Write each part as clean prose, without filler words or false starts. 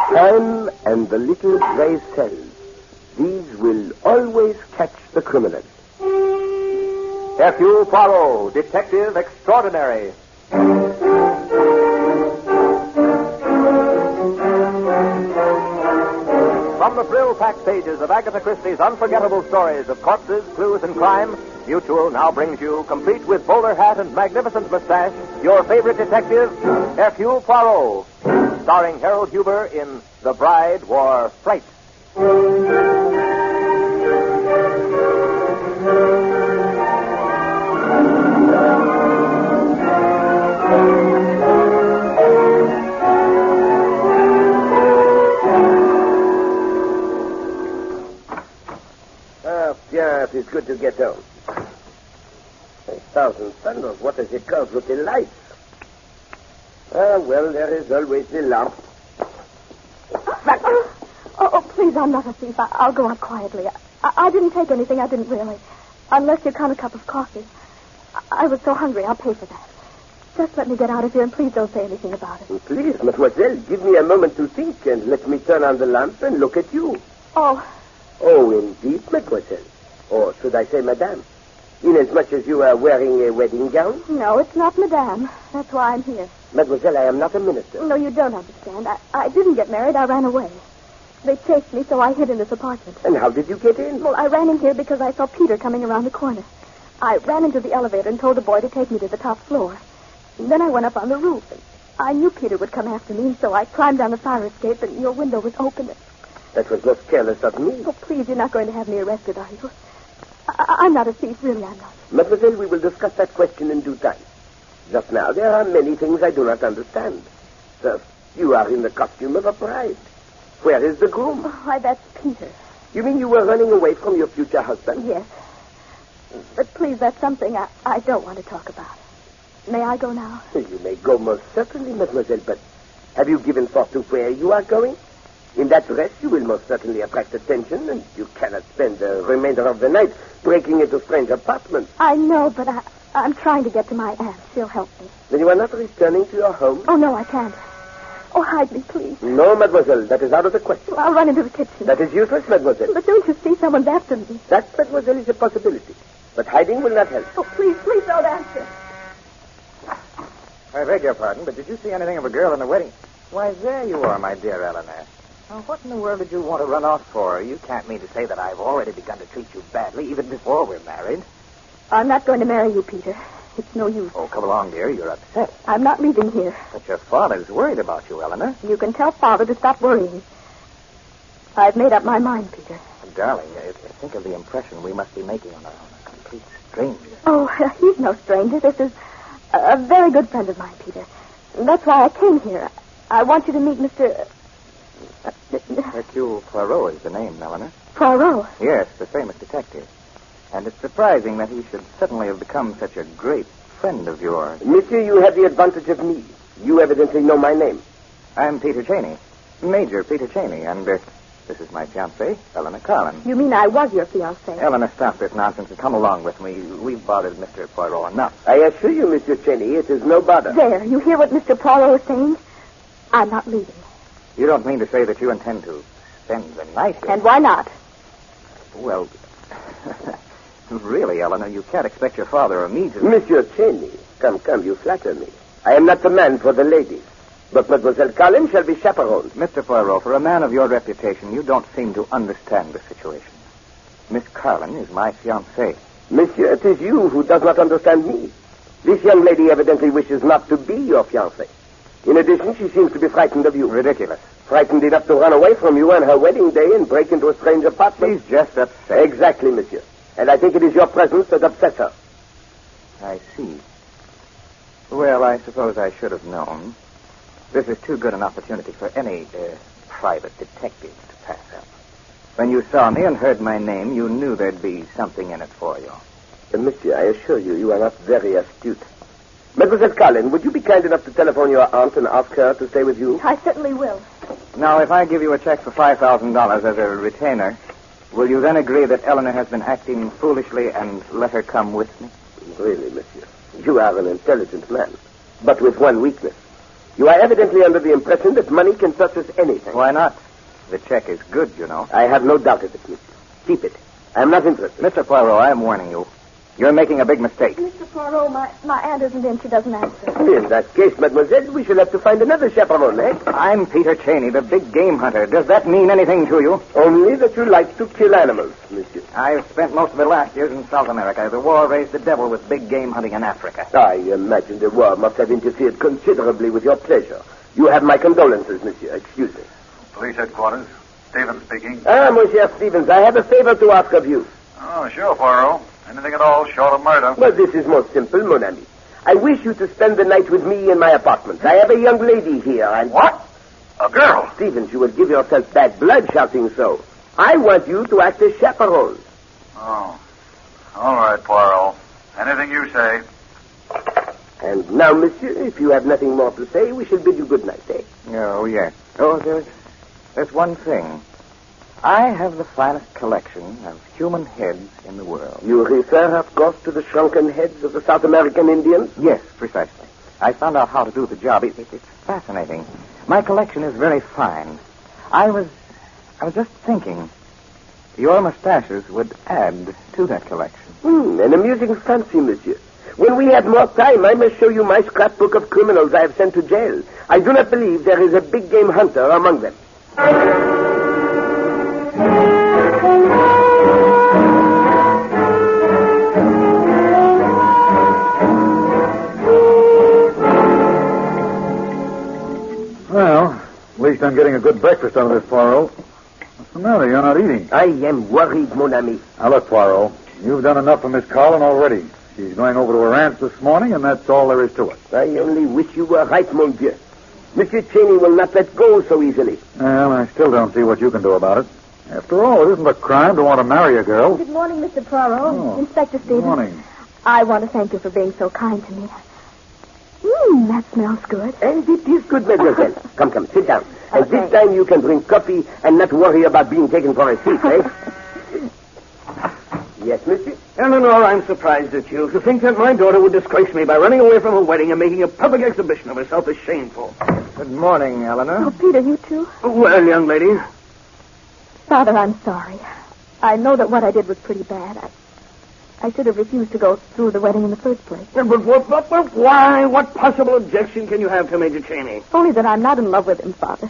Time and the little gray cells. These will always catch the criminal. Hercule Poirot, Detective Extraordinary. From the thrill-packed pages of Agatha Christie's unforgettable stories of corpses, clues, and crime, Mutual now brings you, complete with bowler hat and magnificent mustache, your favorite detective, Hercule Poirot, starring Harold Huber in The Bride Wore Fright. It is good to get home. 1,000 thunders, what does it cost with the lights? Well, there is always the lamp. Please, I'm not a thief. I'll go out quietly. I didn't take anything. I didn't really. Unless you count a cup of coffee. I was so hungry. I'll pay for that. Just let me get out of here, and please don't say anything about it. Please, mademoiselle, give me a moment to think, and let me turn on the lamp and look at you. Oh, indeed, mademoiselle. Or should I say madame? Inasmuch as you are wearing a wedding gown? No, it's not madame. That's why I'm here. Mademoiselle, I am not a minister. No, you don't understand. I didn't get married. I ran away. They chased me, so I hid in this apartment. And how did you get in? Well, I ran in here because I saw Peter coming around the corner. I ran into the elevator and told the boy to take me to the top floor. And then I went up on the roof. And I knew Peter would come after me, so I climbed down the fire escape, and your window was open. That was most careless of me. Oh, please, you're not going to have me arrested, are you? I'm not a thief, really, I'm not. Mademoiselle, we will discuss that question in due time. Just now, there are many things I do not understand. First, you are in the costume of a bride. Where is the groom? Oh, why, that's Peter. You mean you were running away from your future husband? Yes. But please, that's something I don't want to talk about. May I go now? You may go most certainly, mademoiselle, but have you given thought to where you are going? In that dress, you will most certainly attract attention, and you cannot spend the remainder of the night breaking into strange apartments. I know, but I'm trying to get to my aunt. She'll help me. Then you are not returning to your home? Oh, no, I can't. Oh, hide me, please. No, mademoiselle, that is out of the question. Well, I'll run into the kitchen. That is useless, mademoiselle. But don't you see someone's after me? That, mademoiselle, is a possibility. But hiding will not help. Oh, please don't answer. I beg your pardon, but did you see anything of a girl in the wedding? Why, there you are, my dear Eleanor. Now, what in the world did you want to run off for? You can't mean to say that I've already begun to treat you badly, even before we're married. I'm not going to marry you, Peter. It's no use. Oh, come along, dear. You're upset. I'm not leaving here. But your father's worried about you, Eleanor. You can tell Father to stop worrying. I've made up my mind, Peter. Darling, think of the impression we must be making on a complete stranger. Oh, he's no stranger. This is a very good friend of mine, Peter. That's why I came here. I want you to meet Mr. Hercule Poirot is the name, Eleanor. Poirot? Yes, the famous detective. And it's surprising that he should suddenly have become such a great friend of yours. Monsieur, you have the advantage of me. You evidently know my name. I'm Peter Cheney. Major Peter Cheney, and this is my fiancée, Eleanor Carlin. You mean I was your fiancée? Eleanor, stop this nonsense and come along with me. We've bothered Mr. Poirot enough. I assure you, Monsieur Cheney, it is no bother. There, you hear what Mr. Poirot is saying? I'm not leaving. You don't mean to say that you intend to spend the night here? And why not? Well, really, Eleanor, you can't expect your father or me to... Monsieur Cheney, come, you flatter me. I am not the man for the ladies. But Mademoiselle Carlin shall be chaperoned. Mr. Poirot, for a man of your reputation, you don't seem to understand the situation. Miss Carlin is my fiancée. Monsieur, it is you who does not understand me. This young lady evidently wishes not to be your fiancée. In addition, she seems to be frightened of you. Ridiculous. Frightened enough to run away from you on her wedding day and break into a strange apartment. She's just upset. Exactly, monsieur. And I think it is your presence that upsets her. I see. Well, I suppose I should have known. This is too good an opportunity for any private detective to pass up. When you saw me and heard my name, you knew there'd be something in it for you. Monsieur, I assure you, you are not very astute. Mademoiselle Carlin, would you be kind enough to telephone your aunt and ask her to stay with you? I certainly will. Now, if I give you a check for $5,000 as a retainer, will you then agree that Eleanor has been acting foolishly and let her come with me? Really, monsieur, you are an intelligent man, but with one weakness. You are evidently under the impression that money can purchase anything. Why not? The check is good, you know. I have no doubt of it, monsieur. Keep it. I am not interested. Mr. Poirot, I am warning you. You're making a big mistake. Mr. Poirot, my aunt isn't in. She doesn't answer. In that case, mademoiselle, we shall have to find another chaperone, eh? I'm Peter Cheney, the big game hunter. Does that mean anything to you? Only that you like to kill animals, monsieur. I've spent most of the last years in South America. The war raised the devil with big game hunting in Africa. I imagine the war must have interfered considerably with your pleasure. You have my condolences, monsieur. Excuse me. Police headquarters. Stevens speaking. Ah, Monsieur Stevens, I have a favor to ask of you. Oh, sure, Poirot. Anything at all short of murder. Well, this is most simple, mon ami. I wish you to spend the night with me in my apartment. I have a young lady here, and... What? A girl? Stevens, you will give yourself bad blood shouting so. I want you to act as chaperone. Oh. All right, Poirot. Anything you say. And now, monsieur, if you have nothing more to say, we shall bid you good night, eh? Oh, yes. Oh, there's one thing. I have the finest collection of human heads in the world. You refer, of course, to the shrunken heads of the South American Indians? Yes, precisely. I found out how to do the job. It's fascinating. My collection is very fine. I was just thinking, your mustaches would add to that collection. An amusing fancy, monsieur. When we have more time, I must show you my scrapbook of criminals I have sent to jail. I do not believe there is a big game hunter among them. Well, at least I'm getting a good breakfast out of this, Poirot. What's the matter? You're not eating. I am worried, mon ami. Now, look, Poirot, you've done enough for Miss Carlin already. She's going over to her aunt's this morning, and that's all there is to it. I only wish you were right, mon Dieu. Monsieur Cheney will not let go so easily. Well, I still don't see what you can do about it. After all, it isn't a crime to want to marry a girl. Good morning, Mr. Poirot. Oh, Inspector Stevens. Good morning. I want to thank you for being so kind to me. That smells good. And it is good, mademoiselle. Come, sit down. And Okay. this time you can drink coffee and not worry about being taken for a seat, eh? Yes, monsieur? Eleanor, I'm surprised at you. To think that my daughter would disgrace me by running away from her wedding and making a public exhibition of herself is shameful. Good morning, Eleanor. Oh, Peter, you too? Well, young lady, Father, I'm sorry. I know that what I did was pretty bad. I should have refused to go through the wedding in the first place. but why? What possible objection can you have to Major Cheney? Only that I'm not in love with him, Father.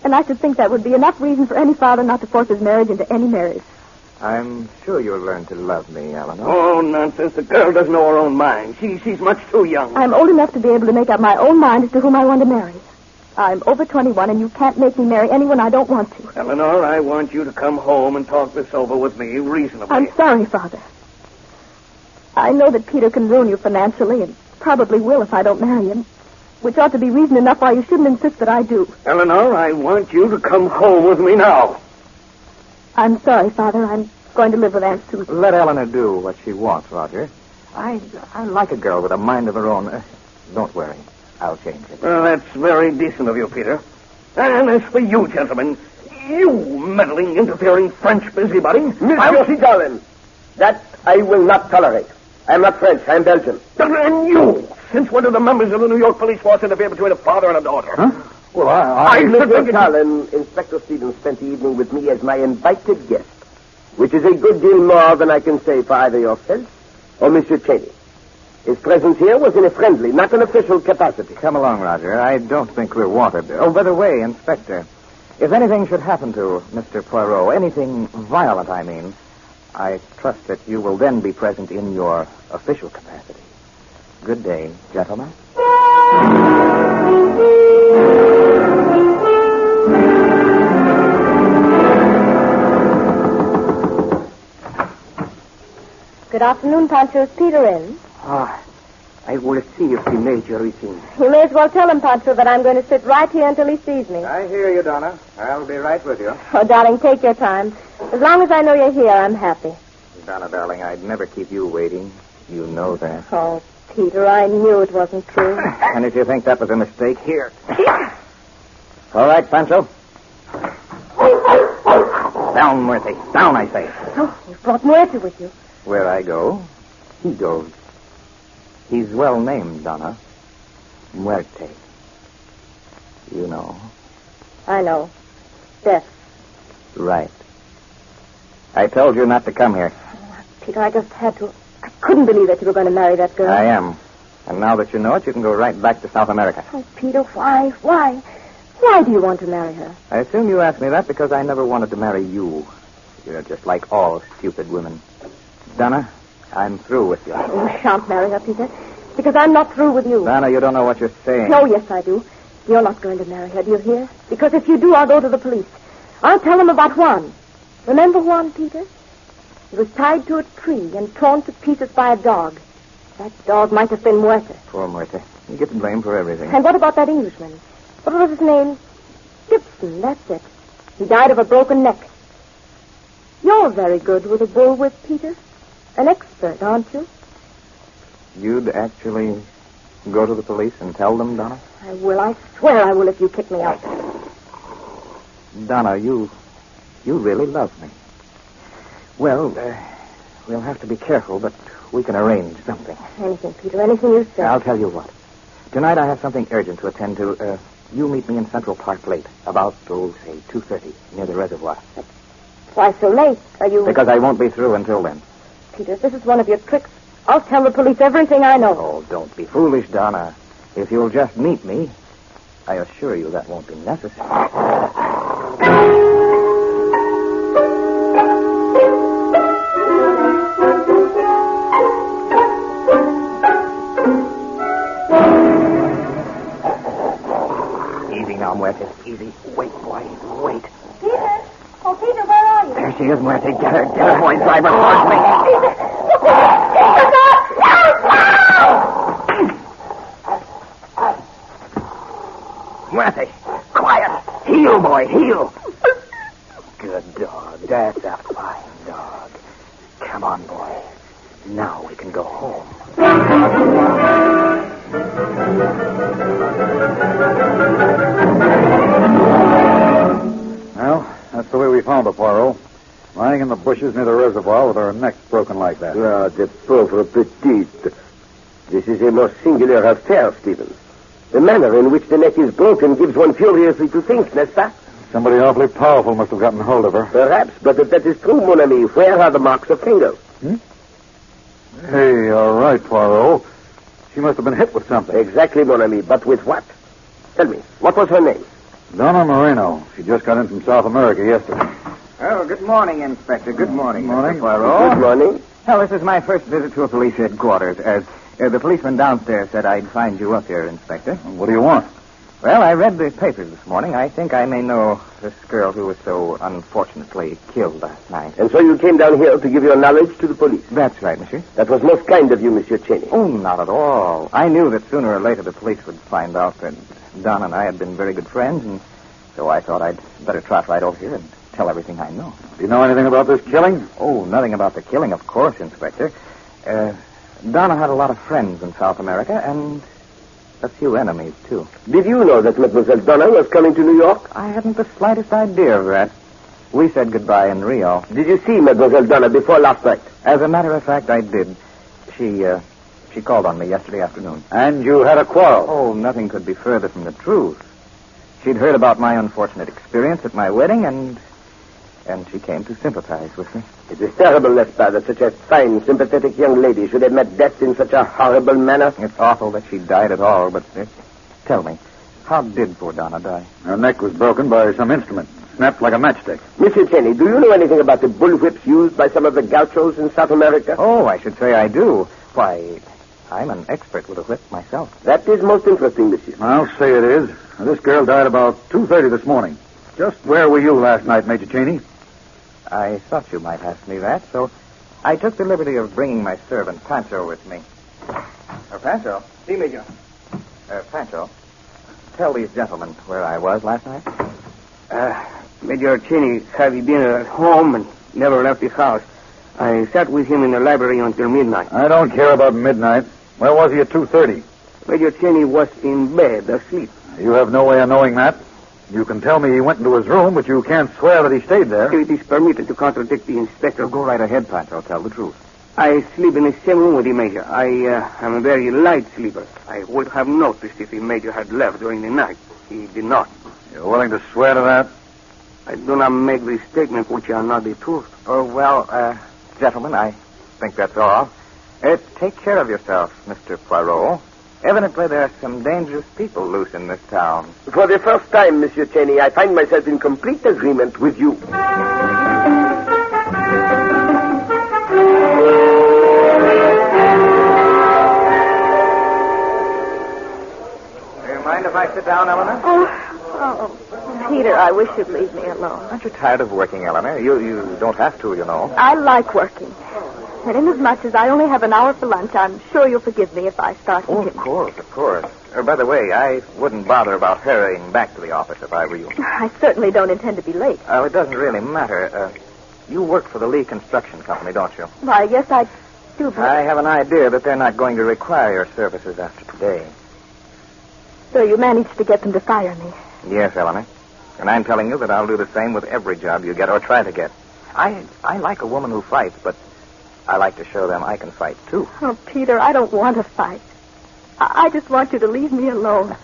And I should think that would be enough reason for any father not to force his marriage into any marriage. I'm sure you'll learn to love me, Eleanor. Oh, nonsense. The girl doesn't know her own mind. She's much too young. I'm old enough to be able to make up my own mind as to whom I want to marry. I'm over 21, and you can't make me marry anyone I don't want to. Eleanor, I want you to come home and talk this over with me reasonably. I'm sorry, Father. I know that Peter can ruin you financially, and probably will if I don't marry him, which ought to be reason enough why you shouldn't insist that I do. Eleanor, I want you to come home with me now. I'm sorry, Father. I'm going to live with Aunt Susan. Let Eleanor do what she wants, Roger. I like a girl with a mind of her own. Don't worry. I'll change it. Well, that's very decent of you, Peter. And as for you, gentlemen, you meddling, interfering French busybody. Monsieur Darlin, that I will not tolerate. I am not French. I am Belgian. And you! Since when do the members of the New York police force interfere between a father and a daughter? Huh? Well, I Mr. Carlin, Inspector Stevens spent the evening with me as my invited guest, which is a good deal more than I can say for either yourself or Monsieur Cheney. His presence here was in a friendly, not an official capacity. Come along, Roger. I don't think we're wanted. Oh, by the way, Inspector, if anything should happen to Mr. Poirot, anything violent, I mean, I trust that you will then be present in your official capacity. Good day, gentlemen. Good afternoon, Pancho. Is Peter in? I will see if the major is in. You may as well tell him, Pancho, that I'm going to sit right here until he sees me. I hear you, Donna. I'll be right with you. Oh, darling, take your time. As long as I know you're here, I'm happy. Donna, darling, I'd never keep you waiting. You know that. Oh, Peter, I knew it wasn't true. And if you think that was a mistake, here. All right, Pancho. Down, Murphy. Down, I say. Oh, you've brought Muerte with you. Where I go, he goes. He's well named, Donna. Muerte. You know. I know. Death. Right. I told you not to come here. Peter, I just had to. I couldn't believe that you were going to marry that girl. I am. And now that you know it, you can go right back to South America. Oh, Peter, why? Why? Why do you want to marry her? I assume you asked me that because I never wanted to marry you. You're just like all stupid women. Donna, I'm through with you. You shan't marry her, Peter, because I'm not through with you. Donna, you don't know what you're saying. No, yes, I do. You're not going to marry her, do you hear? Because if you do, I'll go to the police. I'll tell them about Juan. Remember Juan, Peter? He was tied to a tree and torn to pieces by a dog. That dog might have been Muerte. Poor Muerte. You get the blame for everything. And what about that Englishman? What was his name? Gibson, that's it. He died of a broken neck. You're very good with a bullwhip, Peter. An expert, aren't you? You'd actually go to the police and tell them, Donna? I will. I swear I will if you kick me out. Donna, you really love me. Well, we'll have to be careful, but we can arrange something. Anything, Peter, anything you say. I'll tell you what. Tonight I have something urgent to attend to. You meet me in Central Park late, about, say, 2:30, near the reservoir. Why so late? Are you... Because I won't be through until then. Peter, if this is one of your tricks, I'll tell the police everything I know. Oh, don't be foolish, Donna. If you'll just meet me, I assure you that won't be necessary. Easy now, Muerte. Easy. Wait, boy. Wait. Peter! Oh, Peter, where are you? There she is, Muerte. Get her, boy. Drive her towards me. Muerte, quiet. Heel, boy, heel. Good dog. That's a fine dog. Come on, boy. Now we can go home. Well, that's the way we found her, Poirot. Lying in the bushes near the reservoir with her neck broken like that. Ah, the pauvre petite. This is a most singular affair, Stevens. The manner in which the neck is broken gives one furiously to think, n'est-ce pas? Somebody awfully powerful must have gotten hold of her. Perhaps, but if that is true, mon ami, where are the marks of fingers? Hey, all right, Poirot. She must have been hit with something. Exactly, mon ami, but with what? Tell me, what was her name? Donna Moreno. She just got in from South America yesterday. Oh, good morning, Inspector. Good morning, Good morning. Mr. Poirot. Good morning. Well, this is my first visit to a police headquarters. As the policeman downstairs said I'd find you up here, Inspector. What do you want? Well, I read the papers this morning. I think I may know this girl who was so unfortunately killed last night. And so you came down here to give your knowledge to the police? That's right, monsieur. That was most kind of you, Monsieur Cheney. Oh, not at all. I knew that sooner or later the police would find out that Donna and I had been very good friends, and so I thought I'd better trot right over here and tell everything I know. Do you know anything about this killing? Oh, nothing about the killing, of course, Inspector. Donna had a lot of friends in South America, and a few enemies, too. Did you know that Mademoiselle Donna was coming to New York? I hadn't the slightest idea of that. We said goodbye in Rio. Did you see Mademoiselle Donna before last night? As a matter of fact, I did. She called on me yesterday afternoon. And you had a quarrel? Oh, nothing could be further from the truth. She'd heard about my unfortunate experience at my wedding, and she came to sympathize with me. It is terrible, n'est-ce pas, that such a fine, sympathetic young lady should have met death in such a horrible manner. It's awful that she died at all, but tell me, how did poor Donna die? Her neck was broken by some instrument, snapped like a matchstick. Monsieur Cheney, do you know anything about the bullwhips used by some of the gauchos in South America? Oh, I should say I do. Why, I'm an expert with a whip myself. That is most interesting, monsieur. I'll say it is. This girl died about 2:30 this morning. Just where were you last night, Major Cheney? I thought you might ask me that, so I took the liberty of bringing my servant, Pancho, with me. Pancho? See, Major. Pancho, tell these gentlemen where I was last night. Major Cheney had dinner at home and never left his house. I sat with him in the library until midnight. I don't care about midnight. Where was he at 2:30? Major Cheney was in bed, asleep. You have no way of knowing that. You can tell me he went into his room, but you can't swear that he stayed there. It is permitted to contradict the inspector. Go right ahead, Pancho. Tell the truth. I sleep in the same room with the Major. I am a very light sleeper. I would have noticed if the Major had left during the night. he did not. You're willing to swear to that? I do not make these statements which are not the truth. Oh, well, gentlemen, I think that's all. Take care of yourself, Mr. Poirot. Evidently, there are some dangerous people loose in this town. For the first time, Monsieur Cheney, I find myself in complete agreement with you. Do you mind if I sit down, Eleanor? Oh, Peter, I wish you'd leave me alone. Aren't you tired of working, Eleanor? You don't have to, you know. I like working. And inasmuch as I only have an hour for lunch, I'm sure you'll forgive me if I start Oh, eating. of course. By the way, I wouldn't bother about hurrying back to the office if I were you. I certainly don't intend to be late. Oh, it doesn't really matter. You work for the Lee Construction Company, don't you? Why, yes, I do, but... I have an idea that they're not going to require your services after today. So you managed to get them to fire me. Yes, Eleanor. And I'm telling you that I'll do the same with every job you get or try to get. I like a woman who fights, but I like to show them I can fight, too. Oh, Peter, I don't want to fight. I just want you to leave me alone.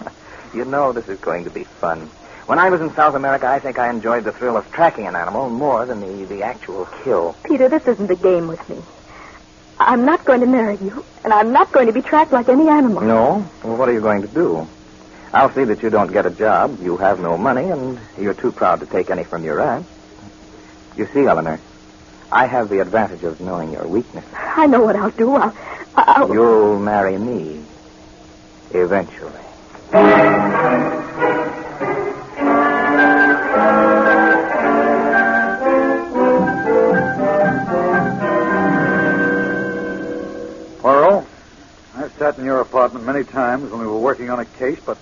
You know this is going to be fun. When I was in South America, I think I enjoyed the thrill of tracking an animal more than the actual kill. Peter, this isn't a game with me. I'm not going to marry you, and I'm not going to be tracked like any animal. No? Well, what are you going to do? I'll see that you don't get a job, you have no money, and you're too proud to take any from your aunt. You see, Eleanor, I have the advantage of knowing your weaknesses. I know what I'll do. I'll... You'll marry me. Eventually. Poirot, I've sat in your apartment many times when we were working on a case, but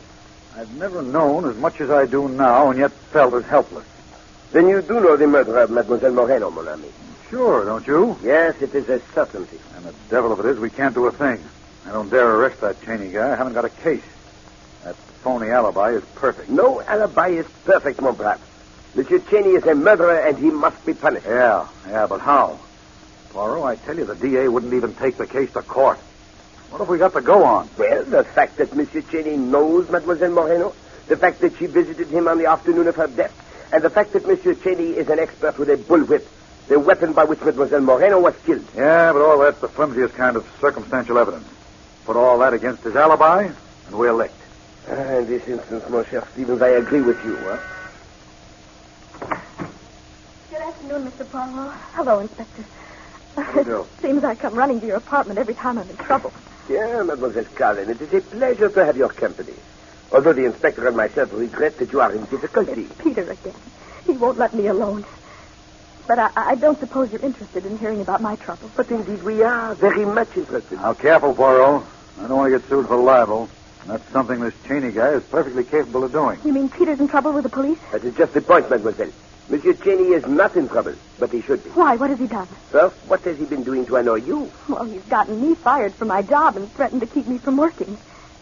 I've never known as much as I do now and yet felt as helpless. Then you do know the murder of Mademoiselle Moreno, mon ami. Sure, don't you? Yes, it is a certainty. And the devil of it is we can't do a thing. I don't dare arrest that Cheney guy. I haven't got a case. That phony alibi is perfect. No alibi is perfect, mon brave. Monsieur Cheney is a murderer, and he must be punished. Yeah, but how? Poirot, I tell you, the DA wouldn't even take the case to court. What have we got to go on? Well, the fact that Monsieur Cheney knows Mademoiselle Moreno, the fact that she visited him on the afternoon of her death, and the fact that Monsieur Cheney is an expert with a bullwhip, the weapon by which Mademoiselle Moreno was killed. Yeah, but all that's the flimsiest kind of circumstantial evidence. Put all that against his alibi, and we're licked. In this instance, mon cher Stevens, I agree with you. Good afternoon, Mr. Poirot. Hello, Inspector. How do you do? Seems I come running to your apartment every time I'm in trouble. Yeah, Mademoiselle Carlin, it is a pleasure to have your company. Although the inspector and myself regret that you are in difficulty. It's Peter again. He won't let me alone. But I don't suppose you're interested in hearing about my trouble. But indeed we are very much interested. Now, careful, Poirot. I don't want to get sued for libel. And that's something this Cheney guy is perfectly capable of doing. You mean Peter's in trouble with the police? That is just the point, mademoiselle. Monsieur Cheney is not in trouble, but he should be. Why? What has he done? First, what has he been doing to annoy you? Well, he's gotten me fired from my job and threatened to keep me from working.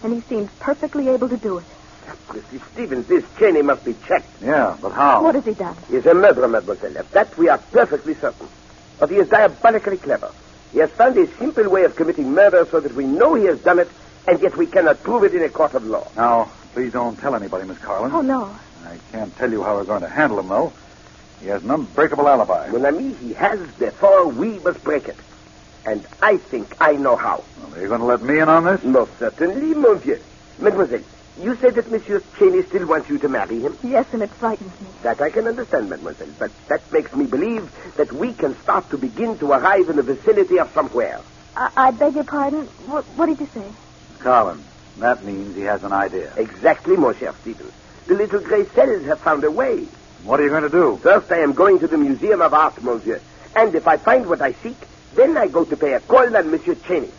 And he seems perfectly able to do it. Mr. Stevens, this Cheney must be checked. Yeah, but how? What has he done? He is a murderer, mademoiselle. Of that we are perfectly certain. But he is diabolically clever. He has found a simple way of committing murder so that we know he has done it, and yet we cannot prove it in a court of law. Now, please don't tell anybody, Miss Carlin. Oh, no. I can't tell you how we're going to handle him, though. He has an unbreakable alibi. Mon ami, he has, therefore we must break it. And I think I know how. Well, are you going to let me in on this? Most certainly, mon vieux. Mademoiselle, you said that Monsieur Cheney still wants you to marry him? Yes, and it frightens me. That I can understand, mademoiselle. But that makes me believe that we can start to begin to arrive in the vicinity of somewhere. I beg your pardon? What did you say? Carlin, that means he has an idea. Exactly, mon cher Stevens. The little gray cells have found a way. What are you going to do? First, I am going to the Museum of Art, monsieur. And if I find what I seek, then I go to pay a call on Monsieur Cheney.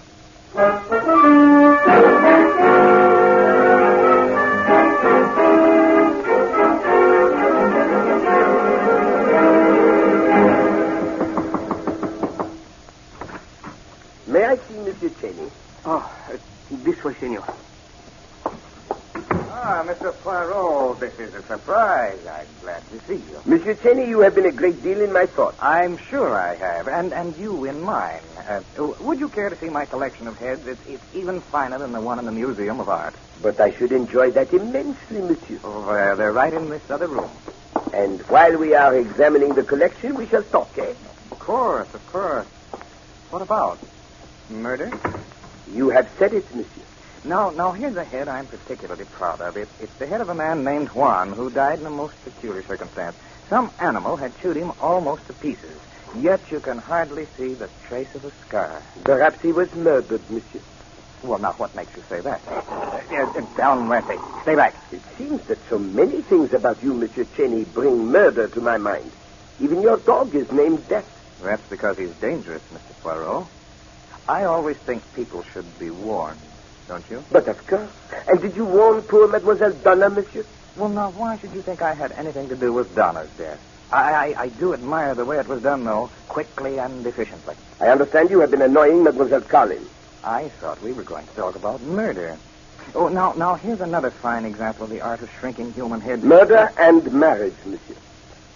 May I see Monsieur Cheney? Oh, this way, senor. Ah, Mr. Poirot, this is a surprise. I'm glad to see you. Monsieur Cheney, you have been a great deal in my thoughts. I'm sure I have, and you in mine. Would you care to see my collection of heads? It's even finer than the one in the Museum of Art. But I should enjoy that immensely, monsieur. Oh, they're right in this other room. And while we are examining the collection, we shall talk, eh? Of course. What about? Murder? You have said it, monsieur. Now, here's a head I'm particularly proud of. It's the head of a man named Juan who died in a most peculiar circumstance. Some animal had chewed him almost to pieces, yet you can hardly see the trace of a scar. Perhaps he was murdered, monsieur. Well, now, what makes you say that? Down, Murphy. Stay back. It seems that so many things about you, Monsieur Cheney, bring murder to my mind. Even your dog is named Death. That's because he's dangerous, Mr. Poirot. I always think people should be warned, don't you? But of course. And did you warn poor Mademoiselle Donna, monsieur? Well, now, why should you think I had anything to do with Donna's death? I do admire the way it was done, though, quickly and efficiently. I understand you have been annoying Mademoiselle Collins. I thought we were going to talk about murder. Oh, now, here's another fine example of the art of shrinking human heads. Murder and marriage, monsieur.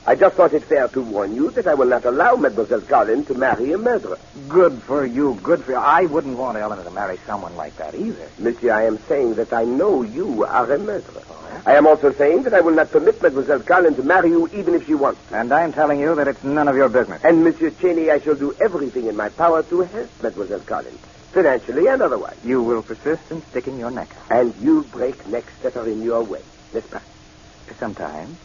I just thought it fair to warn you that I will not allow Mademoiselle Collins to marry a murderer. Good for you. I wouldn't want Eleanor to marry someone like that either. Monsieur, I am saying that I know you are a murderer. Oh, yeah? I am also saying that I will not permit Mademoiselle Collins to marry you even if she wants to. And I'm telling you that it's none of your business. And, Monsieur Cheney, I shall do everything in my power to help Mademoiselle Collins, financially and otherwise. You will persist in sticking your neck out. And you break necks that are in your way, n'est-ce pas? Sometimes.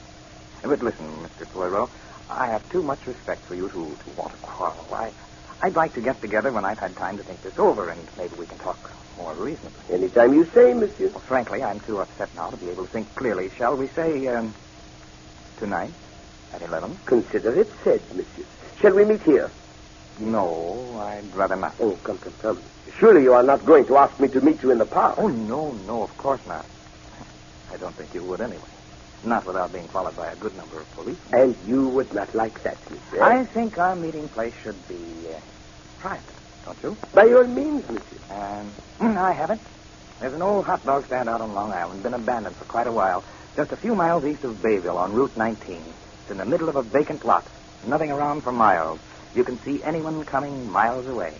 But listen, Mr. Poirot, I have too much respect for you to want to quarrel. I'd like to get together when I've had time to think this over, and maybe we can talk more reasonably. Anytime you say, monsieur. Well, frankly, I'm too upset now to be able to think clearly. Shall we say, tonight at 11? Consider it said, monsieur. Shall we meet here? No, I'd rather not. Oh, come. Surely you are not going to ask me to meet you in the park. Oh, no, of course not. I don't think you would anyway. Not without being followed by a good number of police. And you would not like that, monsieur? I think our meeting place should be private, don't you? By all means, monsieur. I haven't. There's an old hot dog stand out on Long Island, been abandoned for quite a while, just a few miles east of Bayville on Route 19. It's in the middle of a vacant lot. Nothing around for miles. You can see anyone coming miles away.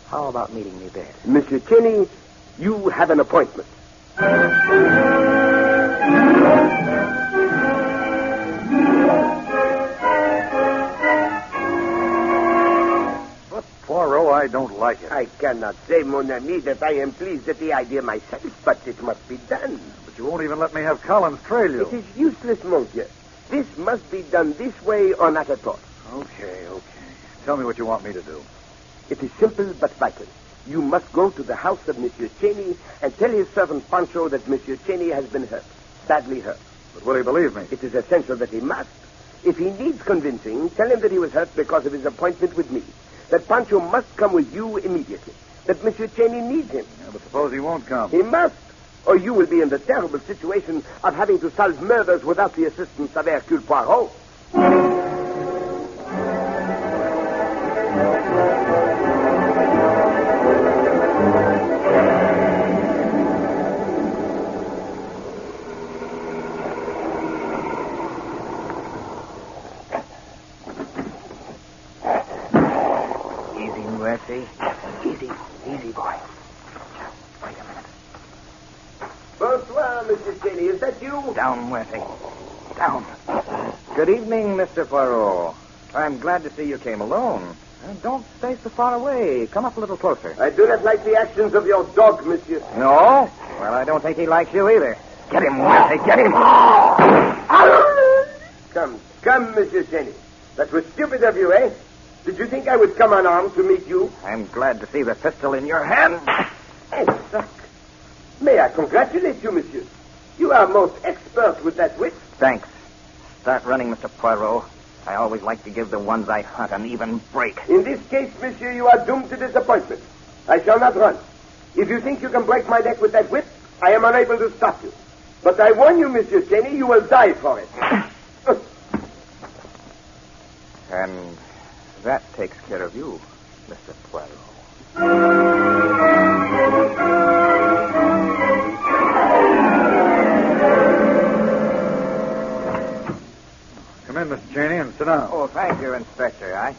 How about meeting me there? Monsieur Cheney, you have an appointment. But, Poirot, I don't like it. I cannot say, mon ami, that I am pleased at the idea myself, but it must be done. But you won't even let me have Collins trail you. It is useless, monsieur. This must be done this way or not at all. Okay. Tell me what you want me to do. It is simple but vital. You must go to the house of Monsieur Cheney and tell his servant Pancho that Monsieur Cheney has been hurt, badly hurt. But will he believe me? It is essential that he must. If he needs convincing, tell him that he was hurt because of his appointment with me, that Pancho must come with you immediately, that Monsieur Cheney needs him. Yeah, but suppose he won't come. He must, or you will be in the terrible situation of having to solve murders without the assistance of Hercule Poirot. Easy, boy. Wait a minute. Bonsoir, Monsieur Cheney. Is that you? Down, Murphy. Down. Good evening, Mr. Poirot. I'm glad to see you came alone. Don't stay so far away. Come up a little closer. I do not like the actions of your dog, monsieur. No? Well, I don't think he likes you either. Get him, Murphy. Get him. Come, Monsieur Cheney. That was stupid of you, eh? Did you think I would come unarmed to meet you? I'm glad to see the pistol in your hand. Exact. May I congratulate you, monsieur? You are most expert with that whip. Thanks. Start running, Mr. Poirot. I always like to give the ones I hunt an even break. In this case, monsieur, you are doomed to disappointment. I shall not run. If you think you can break my neck with that whip, I am unable to stop you. But I warn you, Monsieur Cheney, you will die for it. And that takes care of you, Mr. Poirot. Sit down. Oh, thank you, Inspector.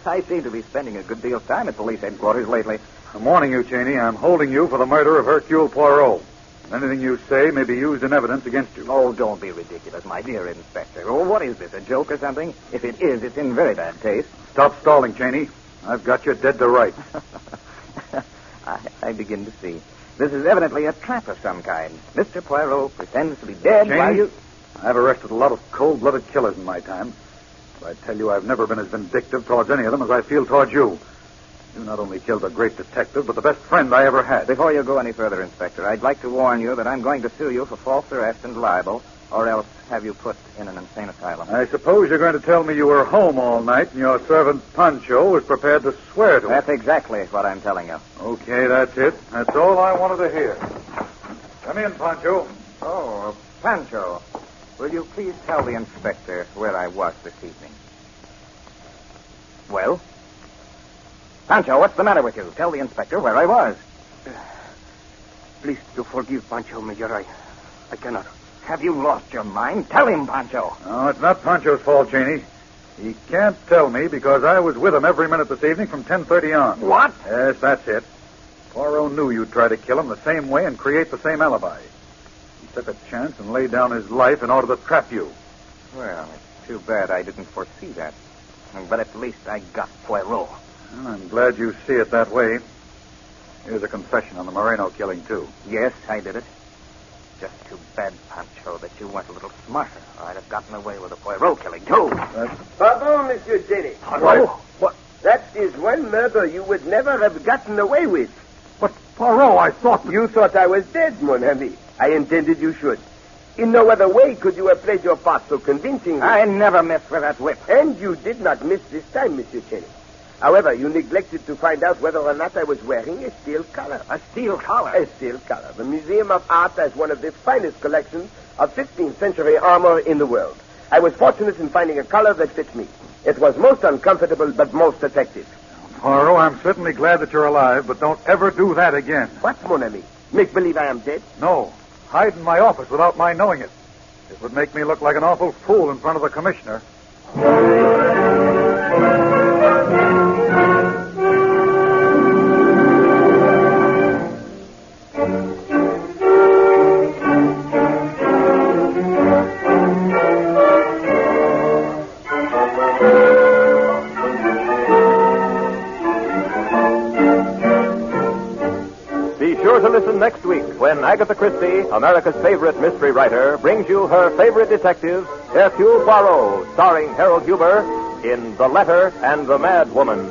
I seem to be spending a good deal of time at police headquarters lately. I'm warning you, Cheney. I'm holding you for the murder of Hercule Poirot. Anything you say may be used in evidence against you. Oh, don't be ridiculous, my dear Inspector. Oh, what is this, a joke or something? If it is, it's in very bad taste. Stop stalling, Cheney. I've got you dead to rights. I begin to see. This is evidently a trap of some kind. Mr. Poirot pretends to be dead Cheney, while you... I've arrested a lot of cold-blooded killers in my time. But I tell you, I've never been as vindictive towards any of them as I feel towards you. You not only killed a great detective, but the best friend I ever had. Before you go any further, Inspector, I'd like to warn you that I'm going to sue you for false arrest and libel, or else have you put in an insane asylum. I suppose you're going to tell me you were home all night and your servant Pancho was prepared to swear to it. That's exactly what I'm telling you. Okay, that's it. That's all I wanted to hear. Come in, Pancho. Oh, Pancho, will you please tell the Inspector where I was this evening? Well? Pancho, what's the matter with you? Tell the Inspector where I was. Please do forgive Pancho, Major. I cannot. Have you lost your mind? Tell him, Pancho. No, it's not Pancho's fault, Cheney. He can't tell me because I was with him every minute this evening from 10:30 on. What? Yes, that's it. Poirot knew you'd try to kill him the same way and create the same alibi. He took a chance and laid down his life in order to trap you. Well, it's too bad I didn't foresee that. But at least I got Poirot. Well, I'm glad you see it that way. Here's a confession on the Moreno killing, too. Yes, I did it. Just too bad, Pancho, that you weren't a little smarter. I'd have gotten away with the Poirot killing, too. Pardon, Monsieur Cheney. What? What? That is one murder you would never have gotten away with. But, Poirot, I thought... You thought I was dead, mon ami. I intended you should. In no other way could you have played your part so convincingly. I never miss with that whip. And you did not miss this time, Monsieur Cheney. However, you neglected to find out whether or not I was wearing a steel collar. A steel collar? A steel collar. The Museum of Art has one of the finest collections of 15th century armor in the world. I was fortunate in finding a collar that fit me. It was most uncomfortable, but most effective. Poirot, I'm certainly glad that you're alive, but don't ever do that again. What, mon ami? Make believe I am dead? No. Hide in my office without my knowing it. It would make me look like an awful fool in front of the commissioner. To listen next week when Agatha Christie, America's favorite mystery writer, brings you her favorite detective, Hercule Poirot, starring Harold Huber in The Letter and the Mad Woman.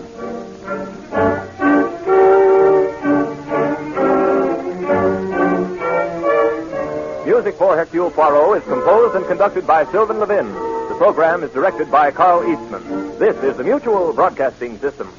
Music for Hercule Poirot is composed and conducted by Sylvan Levin. The program is directed by Carl Eastman. This is the Mutual Broadcasting System.